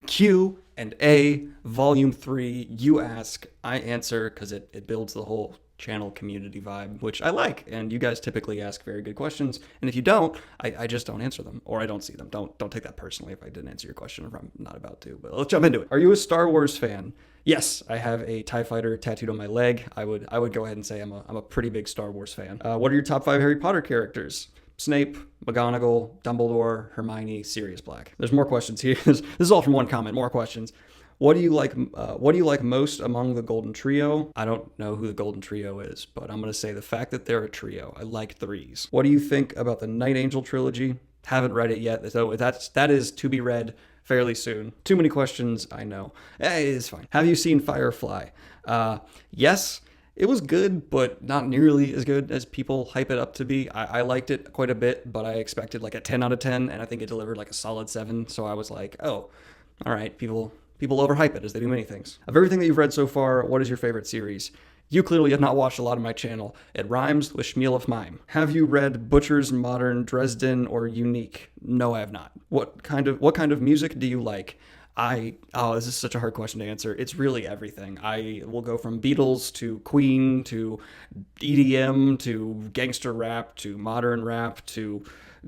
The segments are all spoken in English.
Q&A, Volume 3, you ask, I answer, because it builds the whole channel community vibe, which I like, and you guys typically ask very good questions, and if you don't, I just don't answer them, or I don't see them. Don't take that personally if I didn't answer your question, if I'm not about to, but let's jump into it. Are you a Star Wars fan? Yes, I have a TIE Fighter tattooed on my leg. I would go ahead and say I'm a pretty big Star Wars fan. What are your top 5 Harry Potter characters? Snape, McGonagall, Dumbledore, Hermione, Sirius Black. There's more questions here. This is all from one comment. More questions. What do you like most among the Golden Trio? I don't know who the Golden Trio is, but I'm going to say the fact that they're a trio. I like threes. What do you think about the Night Angel trilogy? Haven't read it yet, so that is to be read fairly soon. Too many questions, I know. It's fine. Have you seen Firefly? Yes. It was good, but not nearly as good as people hype it up to be. I liked it quite a bit, but I expected like a 10 out of 10, and I think it delivered like a solid 7. So I was like, oh, all right, people overhype it as they do many things. Of everything that you've read so far, what is your favorite series? You clearly have not watched a lot of my channel. It rhymes with Schmeal of Mime. Have you read Butcher's Modern, Dresden, or Unique? No, I have not. What kind of music do you like? This is such a hard question to answer. It's really everything. I will go from Beatles to Queen to EDM to gangster rap to modern rap to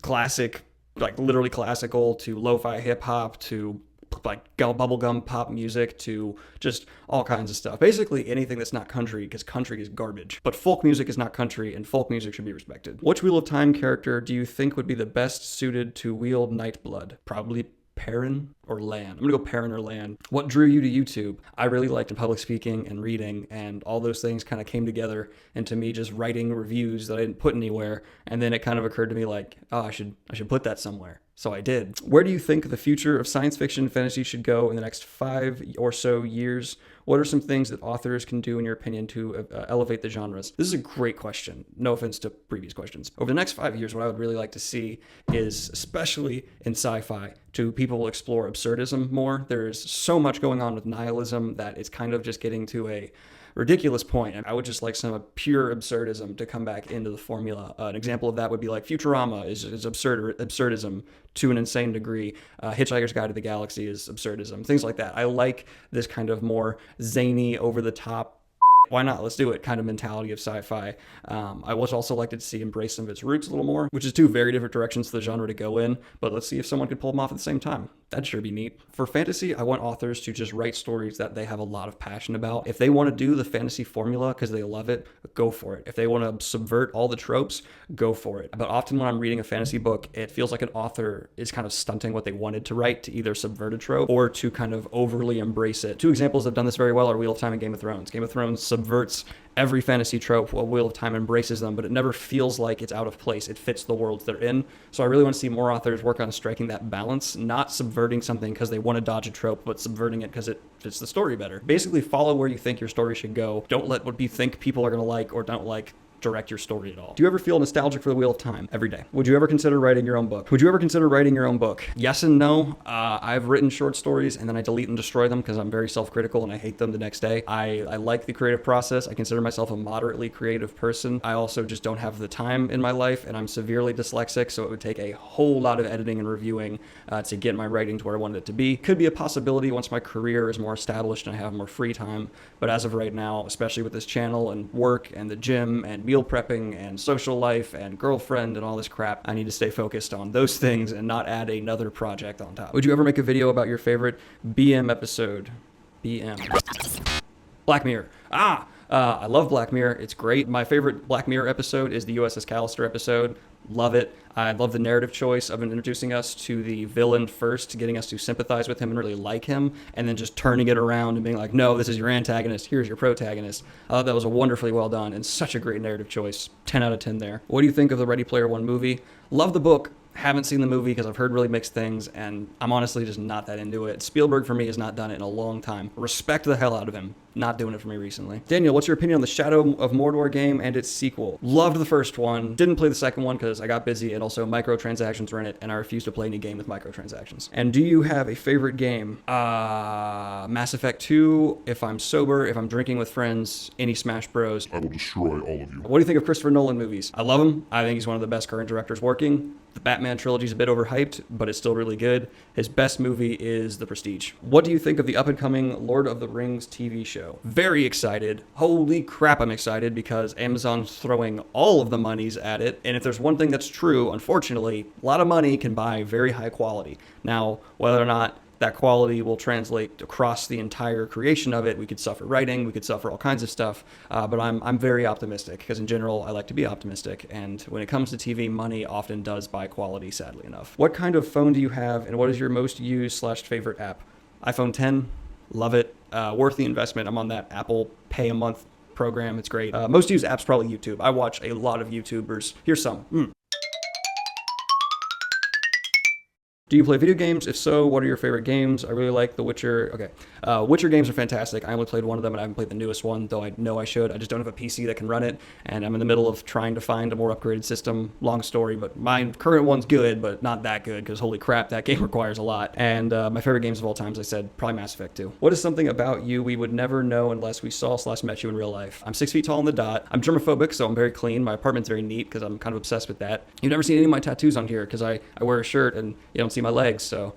classic, like literally classical, to lo-fi hip hop to like bubblegum pop music to just all kinds of stuff. Basically anything that's not country, because country is garbage. But folk music is not country, and folk music should be respected. Which Wheel of Time character do you think would be the best suited to wield Nightblood? Probably Perrin or Lan. I'm gonna go Perrin or Lan. What drew you to YouTube? I really liked public speaking and reading, and all those things kind of came together into me just writing reviews that I didn't put anywhere, and then it kind of occurred to me like, oh, I should put that somewhere. So I did. Where do you think the future of science fiction and fantasy should go in the next 5 or so years? What are some things that authors can do, in your opinion, to elevate the genres? This is a great question. No offense to previous questions. Over the next 5 years, what I would really like to see is, especially in sci-fi, to people explore absurdism more. There's so much going on with nihilism that it's kind of just getting to a ridiculous point. And I would just like some pure absurdism to come back into the formula. An example of that would be like Futurama is absurdism to an insane degree. Hitchhiker's Guide to the Galaxy is absurdism. Things like that. I like this kind of more zany, over-the-top, why not? Let's do it kind of mentality of sci-fi. I would also like to see embrace some of its roots a little more, which is 2 very different directions for the genre to go in, but let's see if someone could pull them off at the same time. That'd sure be neat. For fantasy, I want authors to just write stories that they have a lot of passion about. If they want to do the fantasy formula because they love it, go for it. If they want to subvert all the tropes, go for it. But often when I'm reading a fantasy book, it feels like an author is kind of stunting what they wanted to write to either subvert a trope or to kind of overly embrace it. 2 examples that have done this very well are Wheel of Time and Game of Thrones. Game of Thrones subverts every fantasy trope while Wheel of Time embraces them, but it never feels like it's out of place. It fits the worlds they're in. So I really want to see more authors work on striking that balance, not subverting something because they want to dodge a trope, but subverting it because it fits the story better. Basically, follow where you think your story should go. Don't let what you think people are going to like or don't like direct your story at all. Do you ever feel nostalgic for the Wheel of Time? Every day. Would you ever consider writing your own book? Yes and no. I've written short stories and then I delete and destroy them because I'm very self-critical and I hate them the next day. I like the creative process. I consider myself a moderately creative person. I also just don't have the time in my life and I'm severely dyslexic, so it would take a whole lot of editing and reviewing to get my writing to where I wanted it to be. Could be a possibility once my career is more established and I have more free time, but as of right now, especially with this channel and work and the gym and meal prepping and social life and girlfriend and all this crap, I need to stay focused on those things and not add another project on top. Would you ever make a video about your favorite BM episode? BM. Black Mirror. I love Black Mirror. It's great. My favorite Black Mirror episode is the USS Callister episode. Love it. I love the narrative choice of introducing us to the villain first, getting us to sympathize with him and really like him, and then just turning it around and being like, no, this is your antagonist, here's your protagonist. I thought that was a wonderfully well done and such a great narrative choice. 10 out of 10 there. What do you think of the Ready Player One movie? Love the book. Haven't seen the movie because I've heard really mixed things, and I'm honestly just not that into it. Spielberg, for me, has not done it in a long time. Respect the hell out of him. Not doing it for me recently. Daniel, what's your opinion on the Shadow of Mordor game and its sequel? Loved the first one. Didn't play the second one because I got busy, and also microtransactions were in it, and I refuse to play any game with microtransactions. And do you have a favorite game? Mass Effect 2, if I'm sober, if I'm drinking with friends, any Smash Bros. I will destroy all of you. What do you think of Christopher Nolan movies? I love him. I think he's one of the best current directors working. The Batman trilogy is a bit overhyped, but it's still really good. His best movie is The Prestige. What do you think of the up-and-coming Lord of the Rings TV show? Very excited. Holy crap, I'm excited because Amazon's throwing all of the monies at it. And if there's one thing that's true, unfortunately, a lot of money can buy very high quality. Now, whether or not that quality will translate across the entire creation of it, we could suffer writing, we could suffer all kinds of stuff, but I'm very optimistic because in general I like to be optimistic, and when it comes to TV, money often does buy quality, sadly enough. What kind of phone do you have, and what is your most used / favorite app? iPhone 10, love it, worth the investment. I'm on that Apple Pay a month program, it's great. Most used app's probably YouTube. I watch a lot of YouTubers. Here's some. Do you play video games? If so, what are your favorite games? I really like The Witcher. Okay. Witcher games are fantastic. I only played one of them, and I haven't played the newest one, though I know I should. I just don't have a PC that can run it, and I'm in the middle of trying to find a more upgraded system. Long story, but my current one's good, but not that good, because holy crap, that game requires a lot. And my favorite games of all time, as I said, probably Mass Effect 2. What is something about you we would never know unless we saw / met you in real life? I'm 6 feet tall on the dot. I'm germophobic, so I'm very clean. My apartment's very neat, because I'm kind of obsessed with that. You've never seen any of my tattoos on here, because I wear a shirt, and you don't see my legs, so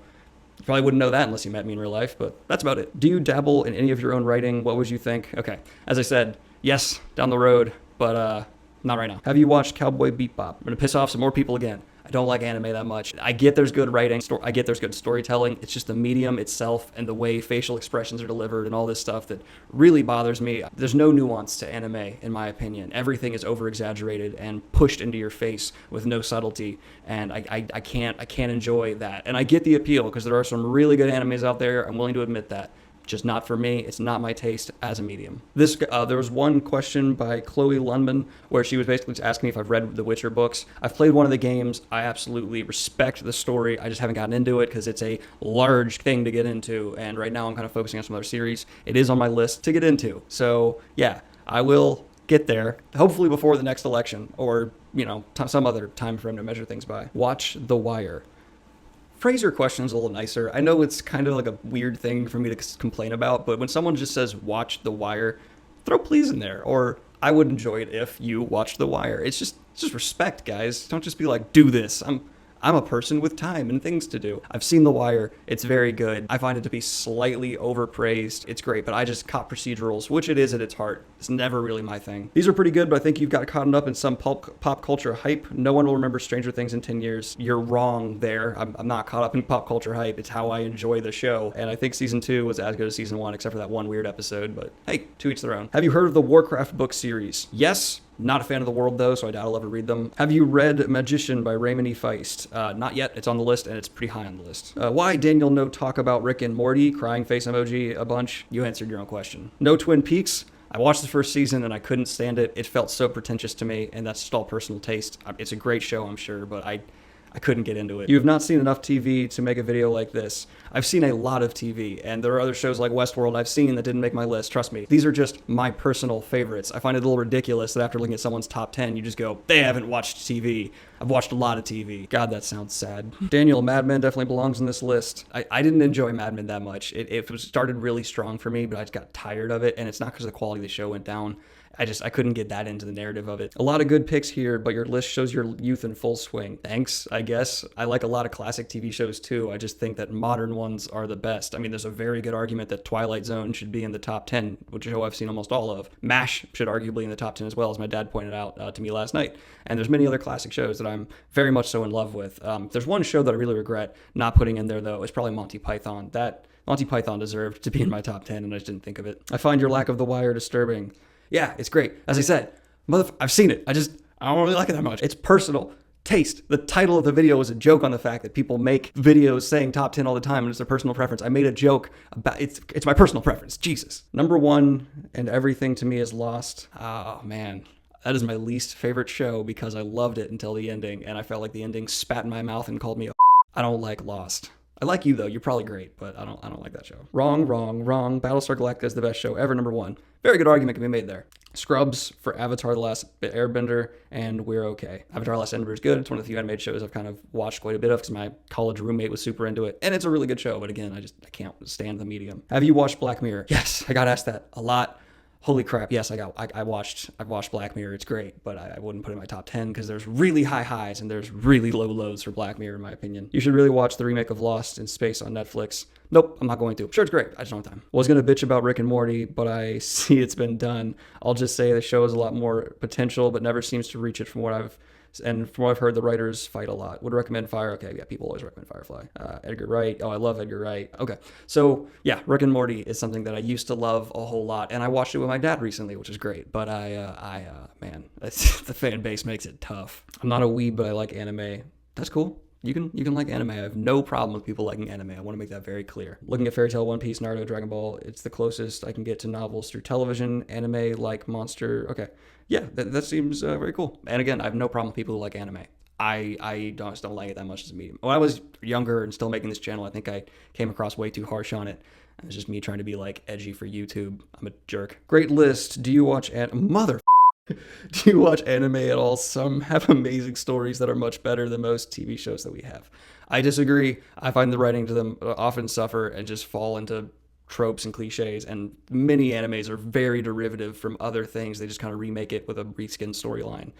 you probably wouldn't know that unless you met me in real life, but that's about it. Do you dabble in any of your own writing? What would you think? Okay, as I said, yes, down the road, but not right now. Have you watched Cowboy Bebop? I'm gonna piss off some more people again. I don't like anime that much. I get there's good writing, I get there's good storytelling. It's just the medium itself and the way facial expressions are delivered and all this stuff that really bothers me. There's no nuance to anime, in my opinion. Everything is over-exaggerated and pushed into your face with no subtlety, and I can't enjoy that. And I get the appeal because there are some really good animes out there. I'm willing to admit that. Just not for me. It's not my taste as a medium. There was one question by Chloe Lundman where she was basically just asking me if I've read the Witcher books. I've played one of the games. I absolutely respect the story. I just haven't gotten into it because it's a large thing to get into. And right now I'm kind of focusing on some other series. It is on my list to get into. So yeah, I will get there, hopefully before the next election or, some other time frame to measure things by. Watch The Wire. Phrase your questions a little nicer. I know it's kind of like a weird thing for me to complain about, but when someone just says, watch The Wire, throw please in there. Or I would enjoy it if you watched The Wire. It's just respect, guys. Don't just be like, do this. I'm a person with time and things to do. I've seen The Wire. It's very good. I find it to be slightly overpraised. It's great, but I just caught procedurals, which it is at its heart. It's never really my thing. These are pretty good, but I think you've got caught up in some pop culture hype. No one will remember Stranger Things in 10 years. You're wrong there. I'm not caught up in pop culture hype. It's how I enjoy the show. And I think season 2 was as good as season 1, except for that one weird episode. But hey, to each their own. Have you heard of the Warcraft book series? Yes. Not a fan of the world, though, so I doubt I'll ever read them. Have you read Magician by Raymond E. Feist? Not yet. It's on the list, and it's pretty high on the list. Why Daniel no talk about Rick and Morty? Crying face emoji a bunch. You answered your own question. No Twin Peaks? I watched the first season, and I couldn't stand it. It felt so pretentious to me, and that's just all personal taste. It's a great show, I'm sure, but I couldn't get into it. You have not seen enough TV to make a video like this. I've seen a lot of TV, and there are other shows like Westworld I've seen that didn't make my list. Trust me. These are just my personal favorites. I find it a little ridiculous that after looking at someone's top 10, you just go, they haven't watched TV. I've watched a lot of TV. God, that sounds sad. Daniel, Mad Men definitely belongs on this list. I didn't enjoy Mad Men that much. It started really strong for me, but I just got tired of it, and it's not because the quality of the show went down. I couldn't get that into the narrative of it. A lot of good picks here, but your list shows your youth in full swing. Thanks, I guess. I like a lot of classic TV shows too. I just think that modern ones are the best. I mean, there's a very good argument that Twilight Zone should be in the top 10, which is a show I've seen almost all of. MASH should arguably be in the top 10 as well, as my dad pointed out to me last night. And there's many other classic shows that I'm very much so in love with. There's one show that I really regret not putting in there though. It's probably Monty Python. Monty Python deserved to be in my top 10 and I just didn't think of it. I find your lack of The Wire disturbing. Yeah, it's great. As I said, I've seen it. I don't really like it that much. It's personal taste. The title of the video was a joke on the fact that people make videos saying top 10 all the time and it's their personal preference. I made a joke about it's my personal preference. Jesus. Number 1 and everything to me is lost. Oh man. That is my least favorite show because I loved it until the ending, and I felt like the ending spat in my mouth and called me a I don't like Lost. I like you though. You're probably great, but I don't like that show. Wrong. Battlestar Galactica is the best show ever, #1. Very good argument can be made there. Scrubs for Avatar: The Last Airbender, and We're Okay. Avatar: The Last Airbender is good. It's one of the few animated shows I've kind of watched quite a bit of because my college roommate was super into it, and it's a really good show. But again, I can't stand the medium. Have you watched Black Mirror? Yes, I got asked that a lot. Holy crap, yes, I've watched Black Mirror. It's great, but I wouldn't put it in my top 10 because there's really high highs and there's really low lows for Black Mirror, in my opinion. You should really watch the remake of Lost in Space on Netflix. Nope, I'm not going to. Sure, it's great. I just don't have time. Was going to bitch about Rick and Morty, but I see it's been done. I'll just say the show has a lot more potential, but never seems to reach it from what I've heard, the writers fight a lot. Would recommend Okay, yeah, people always recommend Firefly. Edgar Wright. Oh, I love Edgar Wright. Okay, so yeah, Rick and Morty is something that I used to love a whole lot, and I watched it with my dad recently, which is great. But man, the fan base makes it tough. I'm not a weeb, but I like anime. That's cool. You can like anime. I have no problem with people liking anime. I want to make that very clear. Looking at Fairy Tail, One Piece, Naruto, Dragon Ball, it's the closest I can get to novels through television. Anime like Monster. Okay. Yeah, that seems very cool. And again, I have no problem with people who like anime. I just don't like it that much as a medium. When I was younger and still making this channel, I think I came across way too harsh on it. It was just me trying to be like edgy for YouTube. I'm a jerk. Great list. Do you watch Do you watch anime at all? Some have amazing stories that are much better than most TV shows that we have. I disagree. I find the writing to them often suffer and just fall into tropes and cliches, and many animes are very derivative from other things. They just kind of remake it with a reskinned storyline.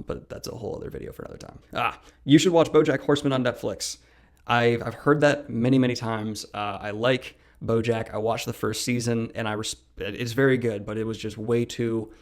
But that's a whole other video for another time. You should watch BoJack Horseman on Netflix. I've heard that many times. I like BoJack. I watched the first season, and it's very good, but it was just way too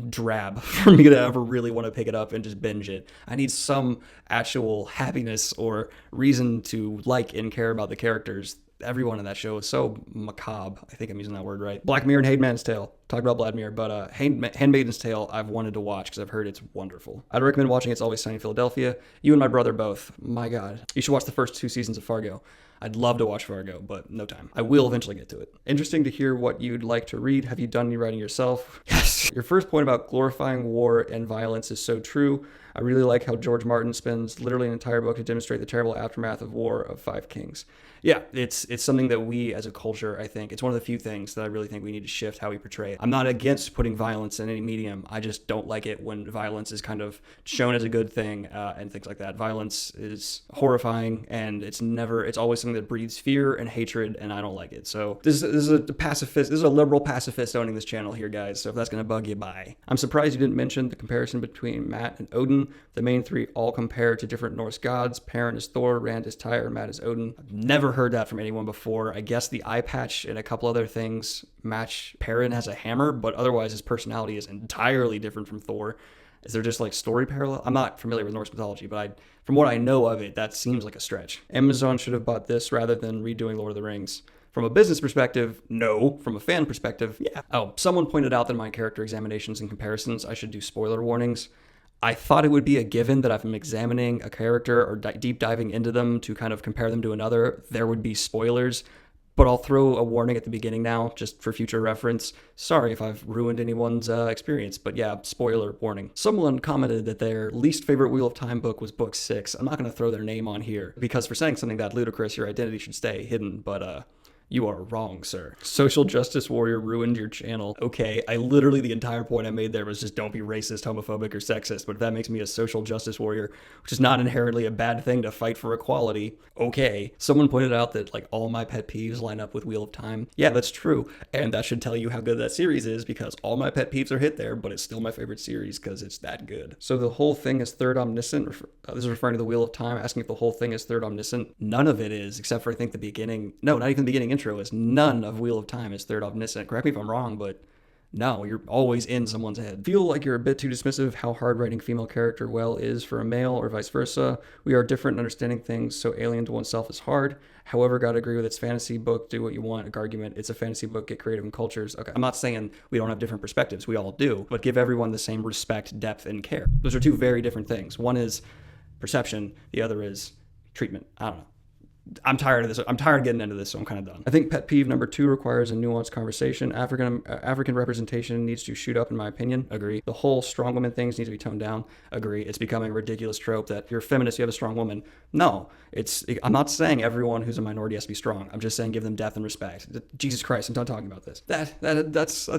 drab for me to ever really want to pick it up and just binge it. I need some actual happiness or reason to like and care about the characters. Everyone in that show is so macabre. I think I'm using that word right. Black Mirror and Handmaid's Tale. Talk about Black Mirror, but Handmaid's Tale I've wanted to watch because I've heard it's wonderful. I'd recommend watching It's Always Sunny in Philadelphia. You and my brother both. My God. You should watch the first 2 seasons of Fargo. I'd love to watch Fargo, but no time. I will eventually get to it. Interesting to hear what you'd like to read. Have you done any writing yourself? Yes. Your first point about glorifying war and violence is so true. I really like how George Martin spends literally an entire book to demonstrate the terrible aftermath of War of Five Kings. Yeah, it's something that we as a culture, I think, it's one of the few things that I really think we need to shift how we portray it. I'm not against putting violence in any medium. I just don't like it when violence is kind of shown as a good thing and things like that. Violence is horrifying, and it's always something that breeds fear and hatred, and I don't like it. So this is a pacifist, this is a liberal pacifist owning this channel here, guys. So if that's going to bug you, bye. I'm surprised you didn't mention the comparison between Matt and Odin. The main 3 all compare to different Norse gods. Perrin is Thor, Rand is Tyr, Matt is Odin. I've never heard that from anyone before. I guess the eye patch and a couple other things match. Perrin has a hammer, but otherwise his personality is entirely different from Thor. Is there just like story parallel? I'm not familiar with Norse mythology, but from what I know of it, that seems like a stretch. Amazon should have bought this rather than redoing Lord of the Rings. From a business perspective, no. From a fan perspective, yeah. Oh, someone pointed out that in my character examinations and comparisons, I should do spoiler warnings. I thought it would be a given that if I'm examining a character or deep diving into them to kind of compare them to another, there would be spoilers. But I'll throw a warning at the beginning now, just for future reference. Sorry if I've ruined anyone's experience, but yeah, spoiler warning. Someone commented that their least favorite Wheel of Time book was book 6. I'm not going to throw their name on here, because for saying something that ludicrous, your identity should stay hidden, but you are wrong, sir. Social justice warrior ruined your channel. Okay, the entire point I made there was just don't be racist, homophobic, or sexist, but if that makes me a social justice warrior, which is not inherently a bad thing to fight for equality, okay. Someone pointed out that like all my pet peeves line up with Wheel of Time. Yeah, that's true, and that should tell you how good that series is, because all my pet peeves are hit there, but it's still my favorite series because it's that good. So the whole thing is third omniscient? This is referring to the Wheel of Time, asking if the whole thing is third omniscient. None of it is, except for I think the beginning. No, not even the beginning intro is. None of Wheel of Time is third omniscient. Correct me if I'm wrong, but no, you're always in someone's head. Feel like you're a bit too dismissive of how hard writing female character well is for a male or vice versa. We are different in understanding things, so alien to oneself is hard. However, gotta agree with its fantasy book, do what you want, argument. It's a fantasy book, get creative in cultures. Okay, I'm not saying we don't have different perspectives. We all do, but give everyone the same respect, depth, and care. Those are two very different things. One is perception, the other is treatment. I don't know. I'm tired of this. I'm tired of getting into this, so I'm kind of done. I think pet peeve number 2 requires a nuanced conversation. African representation needs to shoot up, in my opinion. Agree. The whole strong woman things needs to be toned down. Agree. It's becoming a ridiculous trope that you're a feminist, you have a strong woman. No, I'm not saying everyone who's a minority has to be strong. I'm just saying give them depth and respect. Jesus Christ, I'm done talking about this. That's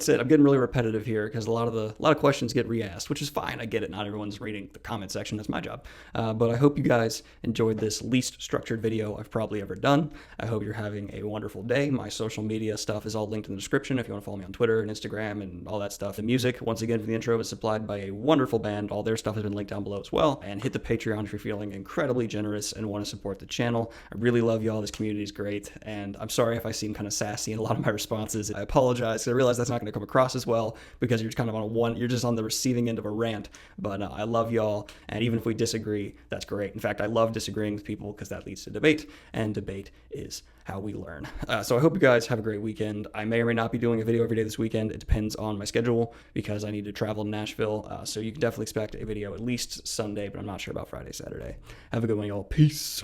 it. I'm getting really repetitive here because a lot of questions get re-asked, which is fine. I get it. Not everyone's reading the comment section. That's my job. But I hope you guys enjoyed this least structured video I've probably ever done. I hope you're having a wonderful day. My social media stuff is all linked in the description if you want to follow me on Twitter and Instagram and all that stuff. The music, once again, for the intro is supplied by a wonderful band. All their stuff has been linked down below as well. And hit the Patreon if you're feeling incredibly generous and want to support the channel. I really love y'all. This community is great. And I'm sorry if I seem kind of sassy in a lot of my responses. I apologize. I realize that's not going to come across as well because you're kind of you're just on the receiving end of a rant. But I love y'all. And even if we disagree, that's great. In fact, I love disagreeing with people because that leads to debate. And debate is how we learn. So I hope you guys have a great weekend. I may or may not be doing a video every day this weekend. It depends on my schedule because I need to travel to Nashville. So you can definitely expect a video at least Sunday, but I'm not sure about Friday, Saturday. Have a good one, y'all. Peace.